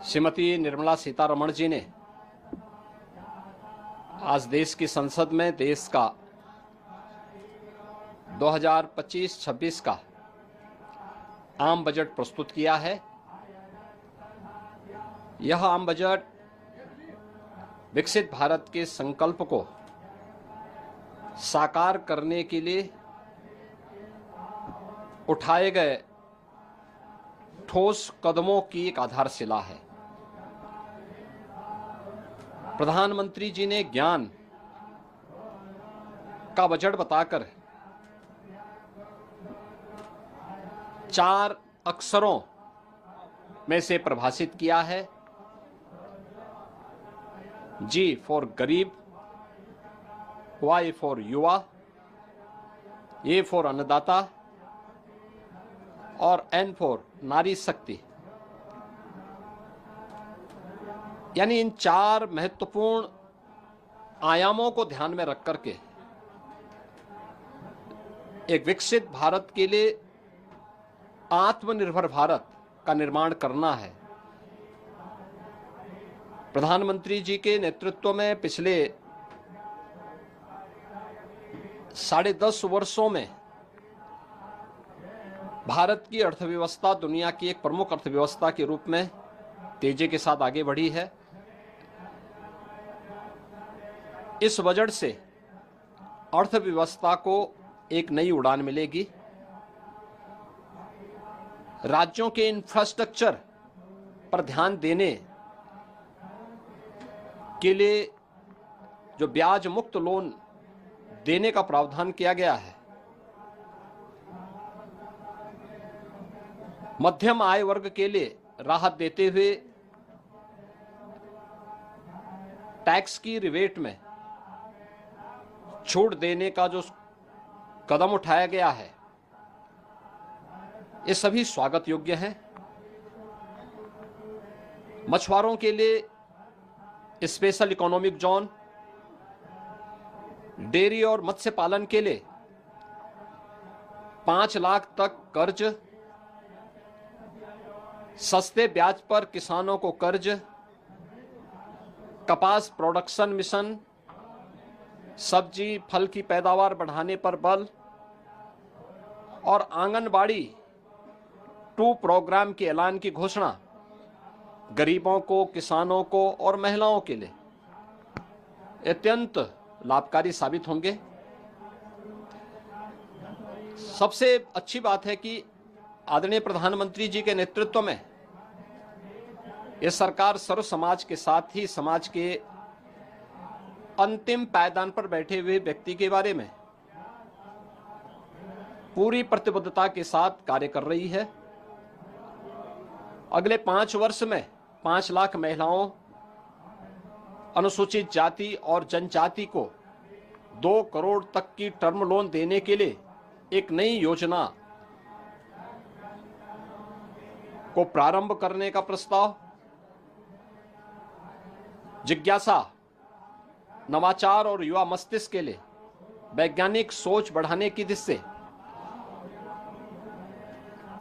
श्रीमती निर्मला सीतारमण जी ने आज देश की संसद में देश का 2025-26 का आम बजट प्रस्तुत किया है। यह आम बजट विकसित भारत के संकल्प को साकार करने के लिए उठाए गए ठोस कदमों की एक आधारशिला है। प्रधानमंत्री जी ने ज्ञान का बजट बताकर 4 अक्षरों में से परिभाषित किया है। जी फॉर गरीब, वाई फॉर युवा, ए फॉर अन्नदाता और एन फॉर नारी शक्ति। यानी इन 4 महत्वपूर्ण आयामों को ध्यान में रख करके एक विकसित भारत के लिए आत्मनिर्भर भारत का निर्माण करना है। प्रधानमंत्री जी के नेतृत्व में पिछले 10.5 वर्षों में भारत की अर्थव्यवस्था दुनिया की एक प्रमुख अर्थव्यवस्था के रूप में तेजी के साथ आगे बढ़ी है। इस बजट से अर्थव्यवस्था को एक नई उड़ान मिलेगी। राज्यों के इंफ्रास्ट्रक्चर पर ध्यान देने के लिए जो ब्याज मुक्त लोन देने का प्रावधान किया गया है, मध्यम आय वर्ग के लिए राहत देते हुए टैक्स की रिबेट में छूट देने का जो कदम उठाया गया है, ये सभी स्वागत योग्य हैं। मछुआरों के लिए स्पेशल इकोनॉमिक जोन, डेयरी और मत्स्य पालन के लिए 5 लाख तक कर्ज, सस्ते ब्याज पर किसानों को कर्ज, कपास प्रोडक्शन मिशन, सब्जी फल की पैदावार बढ़ाने पर बल और आंगनबाड़ी 2 प्रोग्राम के ऐलान की घोषणा गरीबों को, किसानों को और महिलाओं के लिए अत्यंत लाभकारी साबित होंगे। सबसे अच्छी बात है कि आदरणीय प्रधानमंत्री जी के नेतृत्व में यह सरकार सर्व समाज के साथ ही समाज के अंतिम पायदान पर बैठे हुए व्यक्ति के बारे में पूरी प्रतिबद्धता के साथ कार्य कर रही है। अगले 5 वर्ष में 5 लाख महिलाओं, अनुसूचित जाति और जनजाति को 2 करोड़ तक की टर्म लोन देने के लिए एक नई योजना को प्रारंभ करने का प्रस्ताव, जिज्ञासा, नवाचार और युवा मस्तिष्क के लिए वैज्ञानिक सोच बढ़ाने की दिशा से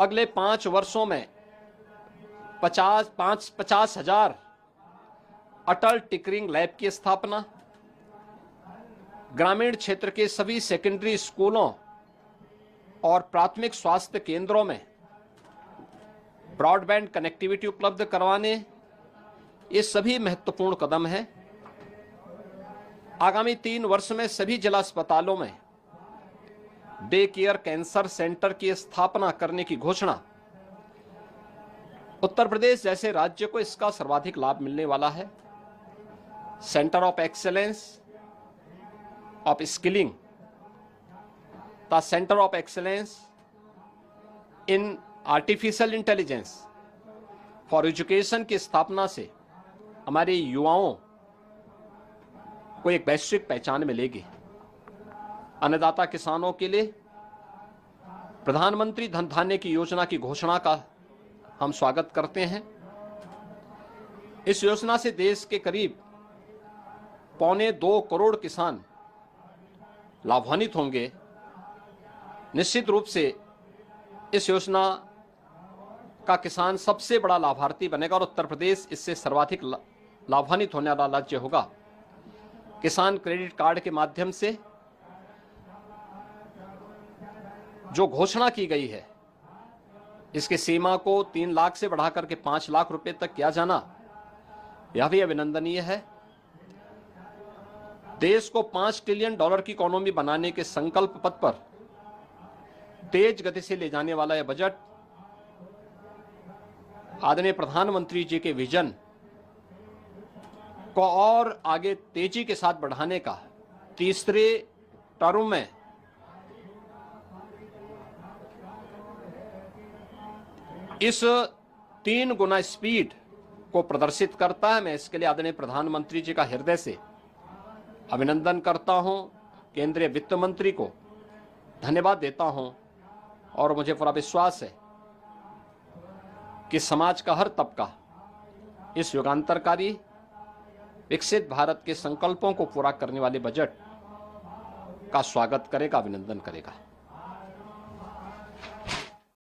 अगले 5 वर्षों में 50,000 अटल टिंकरिंग लैब की स्थापना, ग्रामीण क्षेत्र के सभी सेकेंडरी स्कूलों और प्राथमिक स्वास्थ्य केंद्रों में ब्रॉडबैंड कनेक्टिविटी उपलब्ध करवाने, ये सभी महत्वपूर्ण कदम हैं। आगामी 3 वर्ष में सभी जिला अस्पतालों में डे केयर कैंसर सेंटर की स्थापना करने की घोषणा। उत्तर प्रदेश जैसे राज्य को इसका सर्वाधिक लाभ मिलने वाला है। Centre of excellence of skilling, the centre of excellence in artificial intelligence for education की स्थापना से हमारे युवाओं को एक वैश्विक पहचान मिलेगी। अन्नदाता किसानों के लिए प्रधानमंत्री धन धान्य की योजना की घोषणा का हम स्वागत करते हैं। इस योजना से देश के करीब 1.25 करोड़ किसान लाभान्वित होंगे। निश्चित रूप से इस योजना का किसान सबसे बड़ा लाभार्थी बनेगा और उत्तर प्रदेश इससे सर्वाधिक लाभान्वित होने वाला राज्य होगा। किसान क्रेडिट कार्ड के माध्यम से जो घोषणा की गई है, इसकी सीमा को 3 लाख से बढ़ाकर के 5 लाख रुपए तक किया जाना, यह भी अभिनंदनीय है। देश को $5 ट्रिलियन की इकोनॉमी बनाने के संकल्प पथ पर तेज गति से ले जाने वाला यह बजट आदरणीय प्रधानमंत्री जी के विजन को और आगे तेजी के साथ बढ़ाने का, तीसरे टर्म में इस 3 गुना स्पीड को प्रदर्शित करता है। मैं इसके लिए आदरणीय प्रधानमंत्री जी का हृदय से अभिनंदन करता हूं, केंद्रीय वित्त मंत्री को धन्यवाद देता हूं और मुझे पूरा विश्वास है कि समाज का हर तबका इस युगांतरकारी विकसित भारत के संकल्पों को पूरा करने वाले बजट का स्वागत करेगा, अभिनंदन करेगा।